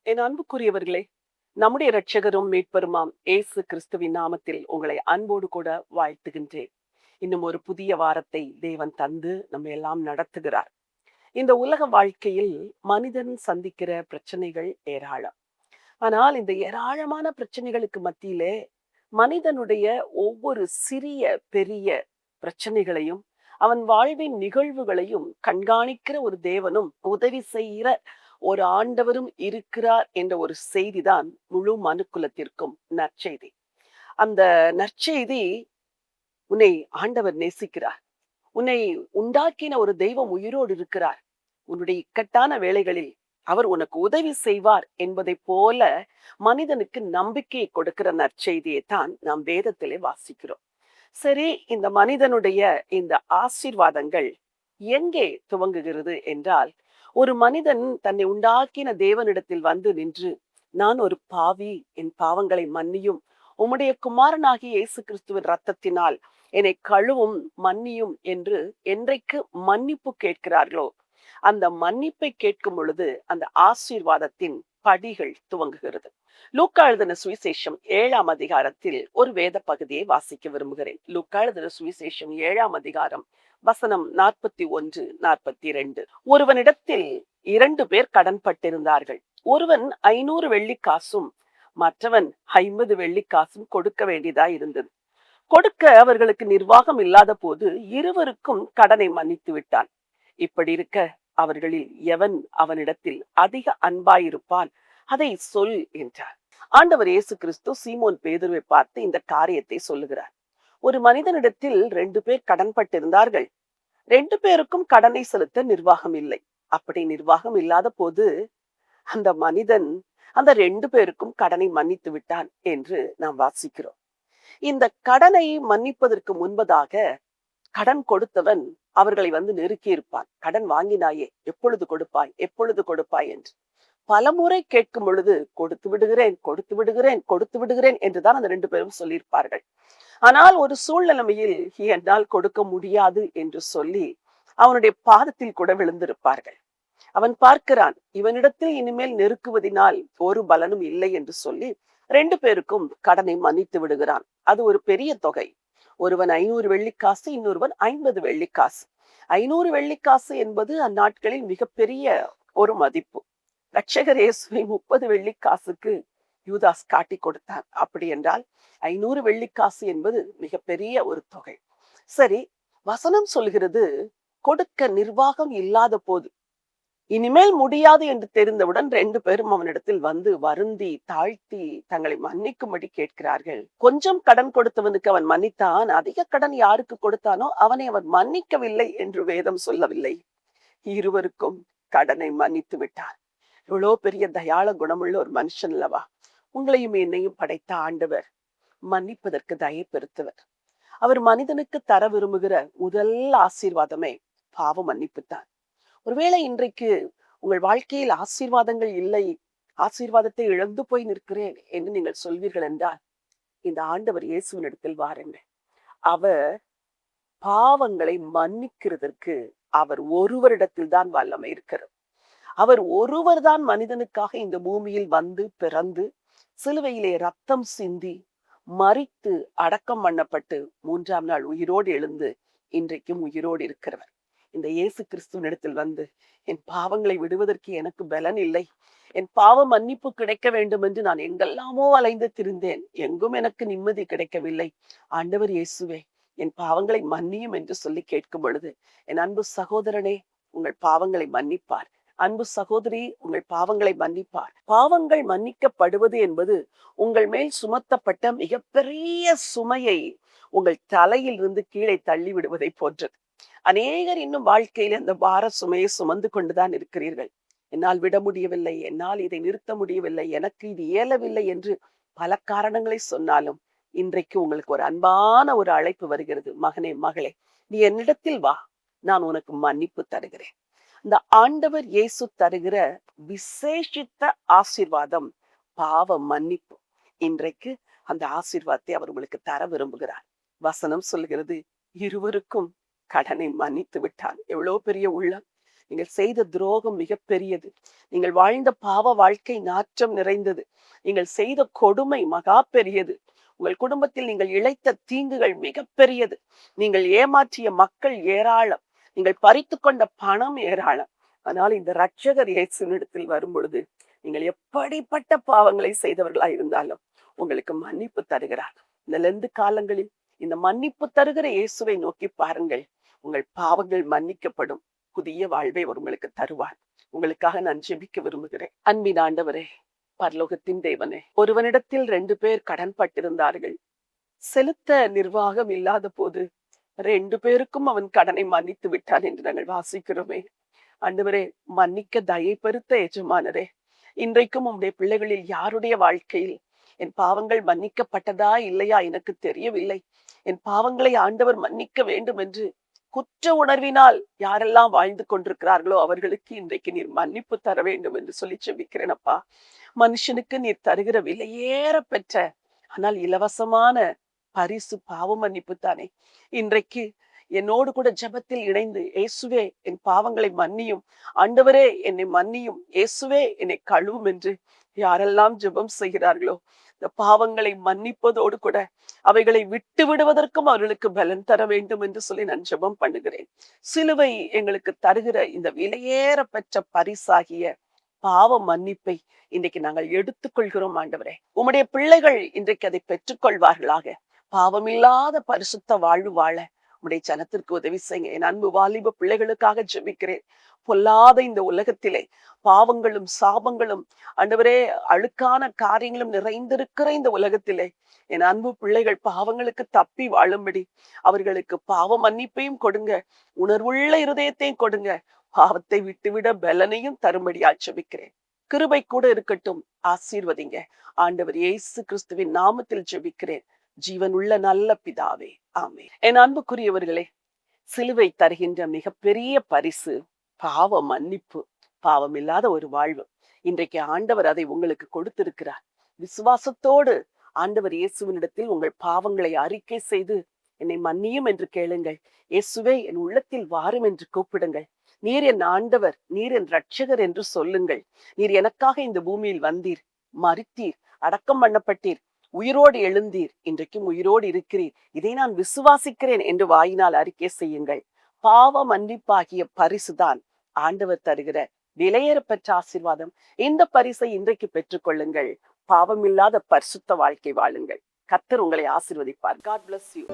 என் அன்புக்குரியவர்களே, நம்முடைய இரட்சகரும் மீட்பருமாம் இயேசு கிறிஸ்துவின் நாமத்தில் உங்களை அன்போடு கூட வாழ்த்துகின்றேன். இன்னும் ஒரு புதிய வாரத்தை தேவன் தந்து நம்ம எல்லாம் நடத்துகிறார். இந்த உலக வாழ்க்கையில் மனிதன் சந்திக்கிற பிரச்சனைகள் ஏராளம். ஆனால் இந்த ஏராளமான பிரச்சனைகளுக்கு மத்தியிலே மனிதனுடைய ஒவ்வொரு சிறிய பெரிய பிரச்சனைகளையும் அவன் வாழ்வின் நிகழ்வுகளையும் கண்காணிக்கிற ஒரு தேவனும் உதவி செய்கிற ஒரு ஆண்டவரும் இருக்கிறார் என்ற ஒரு செய்திதான் முழு மனுக்குலத்திற்கும் நற்செய்தி. அந்த நற்செய்தி, உன்னை ஆண்டவர் நேசிக்கிறார், உன்னை உண்டாக்கின ஒரு தெய்வம் உயிரோடு இருக்கிறார், உன்னுடைய இக்கட்டான வேளைகளில் அவர் உனக்கு உதவி செய்வார் என்பதை போல மனிதனுக்கு நம்பிக்கையை கொடுக்கிற நற்செய்தியை தான் நாம் வேதத்திலே வாசிக்கிறோம். சரி, இந்த மனிதனுடைய இந்த ஆசீர்வாதங்கள் எங்கே துவங்குகிறது என்றால், ஒரு மனிதன் தன்னை உண்டாக்கின தேவனிடத்தில் வந்து நின்று, நான் ஒரு பாவி, என் பாவங்களை மன்னியும், உம்முடைய குமாரனாகிய இயேசு கிறிஸ்துவின் இரத்தத்தினால் என்னை கழுவும் மன்னியும் என்று என்றைக்கு மன்னிப்பு கேட்கிறார்களோ, அந்த மன்னிப்பை கேட்கும் பொழுது அந்த ஆசீர்வாதத்தின் படிகள் துவங்குகிறது. லூக்கா எழுதின சுவிசேஷம் 7ஆம் அதிகாரத்தில் ஒரு வேத பகுதியை வாசிக்க விரும்புகிறேன். லூக்கா எழுதின சுவிசேஷம் 7ஆம் அதிகாரம் வசனம் 41, 42. ஒருவனிடத்தில் 2 பேர் கடன் பட்டிருந்தார்கள். ஒருவன் 500 வெள்ளிக்காசும் மற்றவன் 50 வெள்ளிக்காசும் கொடுக்க வேண்டியதாய் இருந்தது. கொடுக்க அவர்களுக்கு நிர்வாகம் இல்லாத போது இருவருக்கும் கடனை மன்னித்து விட்டான். இப்படி இருக்க அவர்களில் எவன் அவனிடத்தில் அதிக அன்பாயிருப்பான், அதை சொல் என்றார். ஆண்டவர் இயேசு கிறிஸ்து சீமோன் பேதுருவை பார்த்து இந்த காரியத்தை சொல்லுகிறார். ஒரு மனிதனிடத்தில் 2 பேர் கடன் பட்டிருந்தார்கள். 2 பேருக்கும் கடனை செலுத்த நிர்வாகம் இல்லை. அப்படி நிர்வாகம் இல்லாத போது அந்த மனிதன் அந்த 2 பேருக்கும் கடனை மன்னித்து விட்டான் என்று நாம் வாசிக்கிறோம். இந்த கடனை மன்னிப்பதற்கு முன்பதாக கடன் கொடுத்தவன் அவர்களை வந்து நெருக்கி இருப்பான். கடன் வாங்கினாயே, எப்பொழுது கொடுப்பாய், எப்பொழுது கொடுப்பாய் என்று பலமுறை கேட்கும் பொழுது கொடுத்து விடுகிறேன், கொடுத்து விடுகிறேன், கொடுத்து விடுகிறேன் என்றுதான் அந்த 2 பேரும் சொல்லியிருப்பார்கள். ஆனால் ஒரு சூழ்நிலைமையில் என்னால் கொடுக்க முடியாது என்று சொல்லி அவனுடைய பாதத்தில் கூட விழுந்திருப்பார்கள். அவன் பார்க்கிறான், இவனிடத்தில் இனிமேல் நெருக்குவதினால் ஒரு பலனும் இல்லை என்று சொல்லி 2 பேருக்கும் கடனை மன்னித்து விடுகிறான். அது ஒரு பெரிய தொகை. ஒருவன் 500 வெள்ளிக்காசு, இன்னொருவன் 50 வெள்ளிக்காசு. 500 வெள்ளிக்காசு என்பது அந்நாட்களில் மிகப்பெரிய ஒரு மதிப்பு. இரட்சகர் இயேசுவை 30 வெள்ளிக்காசுக்கு யூதாஸ் காட்டி கொடுத்தான். அப்படி என்றால் 500 வெள்ளிக்காசு என்பது மிகப்பெரிய ஒரு தொகை. சரி, வசனம் சொல்கிறது, கொடுக்க நிர்வாகம் இல்லாத போது, இனிமேல் முடியாது என்று தெரிந்தவுடன் 2 பேரும் அவனிடத்தில் வந்து வருந்தி தாழ்த்தி தங்களை மன்னிக்கும்படி கேட்கிறார்கள். கொஞ்சம் கடன் கொடுத்தவனுக்கு அவன் மன்னித்தான், அதிக கடன் யாருக்கு கொடுத்தானோ அவனை அவன் மன்னிக்கவில்லை என்று வேதம் சொல்லவில்லை. இருவருக்கும் கடனை மன்னித்து விட்டார். எவ்வளோ பெரிய தயாள குணமுள்ள ஒரு மனுஷன் அல்லவா! உங்களையும் என்னையும் படைத்த ஆண்டவர் மன்னிப்பதற்கு தயை பெருத்தவர். அவர் மனிதனுக்கு தர விரும்புகிற முதல் ஆசீர்வாதமே பாவ மன்னிப்புத்தான். ஒருவேளை இன்றைக்கு உங்கள் வாழ்க்கையில் ஆசீர்வாதங்கள் இல்லை, ஆசீர்வாதத்தை இழந்து போய் நிற்கிறேன் என்று நீங்கள் சொல்வீர்கள் என்றால், இந்த ஆண்டவர் இயேசுவினிடத்தில் வாருங்கள். அவர் பாவங்களை மன்னிக்கிறதற்கு அவர் ஒருவரிடத்தில் தான் வல்லமை இருக்கிறது. அவர் ஒருவர் தான் மனிதனுக்காக இந்த பூமியில் வந்து பிறந்து சிலுவையிலே ரத்தம் சிந்தி மரித்து அடக்கம் பண்ணப்பட்டு 3ஆம் நாள் உயிரோடு எழுந்து இன்றைக்கும் உயிரோடு இருக்கிறவர். இந்த இயேசு கிறிஸ்துவனிடத்தில் வந்து, என் பாவங்களை விடுவதற்கு எனக்கு பலன் இல்லை, என் பாவ மன்னிப்பு கிடைக்க வேண்டும் என்று நான் எங்கெல்லாமோ அலைந்து திரிந்தேன், எங்கும் எனக்கு நிம்மதி கிடைக்கவில்லை, ஆண்டவர் இயேசுவே என் பாவங்களை மன்னியும் என்று சொல்லி கேட்கும் பொழுது, என் அன்பு சகோதரனே, உங்கள் பாவங்களை மன்னிப்பார். அன்பு சகோதரி, உங்கள் பாவங்களை மன்னிப்பார். பாவங்கள் மன்னிக்கப்படுவது என்பது உங்கள் மேல் சுமத்தப்பட்ட மிகப்பெரிய சுமையை உங்கள் தலையில் இருந்து கீழே தள்ளி விடுவதை போன்றது. அநேகர் இன்னும் வாழ்க்கையில் அந்த பார சுமையை சுமந்து கொண்டுதான் இருக்கிறீர்கள். என்னால் விட முடியவில்லை, என்னால் இதை நிறுத்த முடியவில்லை, எனக்கு இது இயலவில்லை என்று பல காரணங்களை சொன்னாலும், இன்றைக்கு உங்களுக்கு ஒரு அன்பான ஒரு அழைப்பு வருகிறது. மகனே, மகளே, நீ என்னிடத்தில் வா, நான் உனக்கு மன்னிப்பு தருகிறேன். இந்த ஆண்டவர் இயேசு தருகிற விசேஷித்த ஆசீர்வாதம் பாவ மன்னிப்பு. இன்றைக்கு அந்த ஆசீர்வாதத்தை அவர் உங்களுக்கு தர விரும்புகிறார். வசனம் சொல்கிறது, இருவருக்கும் கடனை மன்னித்து விட்டான். எவ்வளவு பெரிய உள்ளம்! நீங்கள் செய்த துரோகம் மிகப்பெரியது. நீங்கள் வாழ்ந்த பாவ வாழ்க்கை நாற்றம் நிறைந்தது. நீங்கள் செய்த கொடுமை மகா பெரியது. உங்கள் குடும்பத்தில் நீங்கள் இழைத்த தீங்குகள் மிகப்பெரியது. நீங்கள் ஏமாற்றிய மக்கள் ஏராளம். நீங்கள் பறித்து கொண்ட பணம் ஏராளம். ஆனால் இந்த இரட்சகர் இயேசுவினிடத்தில் வரும் பொழுது நீங்கள் எப்படிப்பட்ட பாவங்களை செய்தவர்களாய் இருந்தாலும் உங்களுக்கு மன்னிப்பு தருகிறார். இந்த லெந்து காலங்களில் இந்த மன்னிப்பு தருகிற இயேசுவை நோக்கி பாருங்கள். உங்கள் பாவங்கள் மன்னிக்கப்படும். புதிய வாழ்வை உங்களுக்கு தருவார். உங்களுக்காக நான் ஜெபிக்க விரும்புகிறேன். அன்பின் ஆண்டவரே, பரலோகத்தின் தேவனே, ஒருவனிடத்தில் 2 பேர் கடன் பட்டிருந்தார்கள். செலுத்த நிர்வாகம் இல்லாத போது 2 பேருக்கும் அவன் கடனை மன்னித்து விட்டான் என்று நாங்கள் வாசிக்கிறோமே. ஆண்டவரே, மன்னிக்க தயை பெருத்த எஜமானரே, இன்றைக்கும் உம்முடைய பிள்ளைகளில் யாருடைய வாழ்க்கையில் என் பாவங்கள் மன்னிக்கப்பட்டதா இல்லையா எனக்கு தெரியவில்லை, என் பாவங்களை ஆண்டவர் மன்னிக்க வேண்டும் என்று குற்ற உணர்வினால் யாரெல்லாம் வாழ்ந்து கொண்டிருக்கிறார்களோ அவர்களுக்கு இன்றைக்கு நீர் மன்னிப்பு தர வேண்டும் என்று சொல்லி செபிக்கிறேன் அப்பா. மனுஷனுக்கு நீர் தருகிற விலையேற பெற்ற ஆனால் இலவசமான பரிசு பாவ மன்னிப்பு தானே. இன்றைக்கு என்னோடு கூட ஜெபத்தில் இணைந்து, இயேசுவே என் பாவங்களை மன்னியும், ஆண்டவரே என்னை மன்னியும், இயேசுவே என்னை கழுவும் என்று யாரெல்லாம் ஜெபம் செய்கிறார்களோ இந்த பாவங்களை மன்னிப்பதோடு கூட அவைகளை விட்டு விடுவதற்கும் அவர்களுக்கு பலன் தர வேண்டும் என்று சொல்லி நான் ஜெபம் பண்ணுகிறேன். சிலுவை எங்களுக்கு தருகிற இந்த விலையேற பெற்ற பரிசாகிய பாவ மன்னிப்பை இன்றைக்கு நாங்கள் எடுத்துக்கொள்கிறோம் ஆண்டவரே. உம்முடைய பிள்ளைகள் இன்றைக்கு அதை பெற்றுக்கொள்வார்களாக. பாவமில்லாத பரிசுத்த வாழ்வு வாழ உம்முடைய ஜனத்திற்கு உதவி செய்யுங்க. என் அன்பு வாலிப பிள்ளைகளுக்காக ஜெபிக்கிறேன். பொல்லாத இந்த உலகத்திலே பாவங்களும் சாபங்களும் ஆண்டவரே அழுக்கான காரியங்களும் நிறைந்திருக்கிற இந்த உலகத்திலே என் அன்பு பிள்ளைகள் பாவங்களுக்கு தப்பி வாழும்படி அவர்களுக்கு பாவ மன்னிப்பையும் கொடுங்க, உணர்வுள்ள இருதயத்தையும் கொடுங்க, பாவத்தை விட்டுவிட பலனையும் தரும்படியா ஜெபிக்கிறேன். கிருபை கூட இருக்கட்டும். ஆசீர்வதிங்க. ஆண்டவர் இயேசு கிறிஸ்துவின் நாமத்தில் ஜெபிக்கிறேன் ஜீவனுள்ள நல்ல பிதாவே, ஆமென். என் அன்புக்குரியவர்களே, சிலுவை தருகின்ற மிகப்பெரிய பரிசு பாவ மன்னிப்பு, பாவம் இல்லாத ஒரு வாழ்வு. இன்றைக்கு ஆண்டவர் அதை உங்களுக்கு கொடுத்திருக்கிறார். விசுவாசத்தோடு ஆண்டவர் இயேசுவினிடத்தில் உங்கள் பாவங்களை அறிக்கை செய்து என்னை மன்னியும் என்று கேளுங்கள். இயேசுவே என் உள்ளத்தில் வாரும் என்று கூப்பிடுங்கள். நீர் என் ஆண்டவர், நீர் என் இரட்சகர் என்று சொல்லுங்கள். நீர் எனக்காக இந்த பூமியில் வந்தீர், மரித்தீர், அடக்கம் பண்ணப்பட்டீர், உயிரோடு எழுந்தீர், இன்றைக்கும் உயிரோடு இருக்கிறீர், இதை நான் விசுவாசிக்கிறேன் என்று வாயினால் அறிக்கை செய்யுங்கள். பாவ மன்னிப்பாகிய பரிசுதான் ஆண்டவர் தருகிற விலையேற பெற்ற ஆசீர்வாதம். இந்த பரிசை இன்றைக்கு பெற்றுக்கொள்ளுங்கள். பாவமில்லாத பரிசுத்த வாழ்க்கை வாழுங்கள். கர்த்தர் உங்களை ஆசீர்வதிப்பார். God bless you.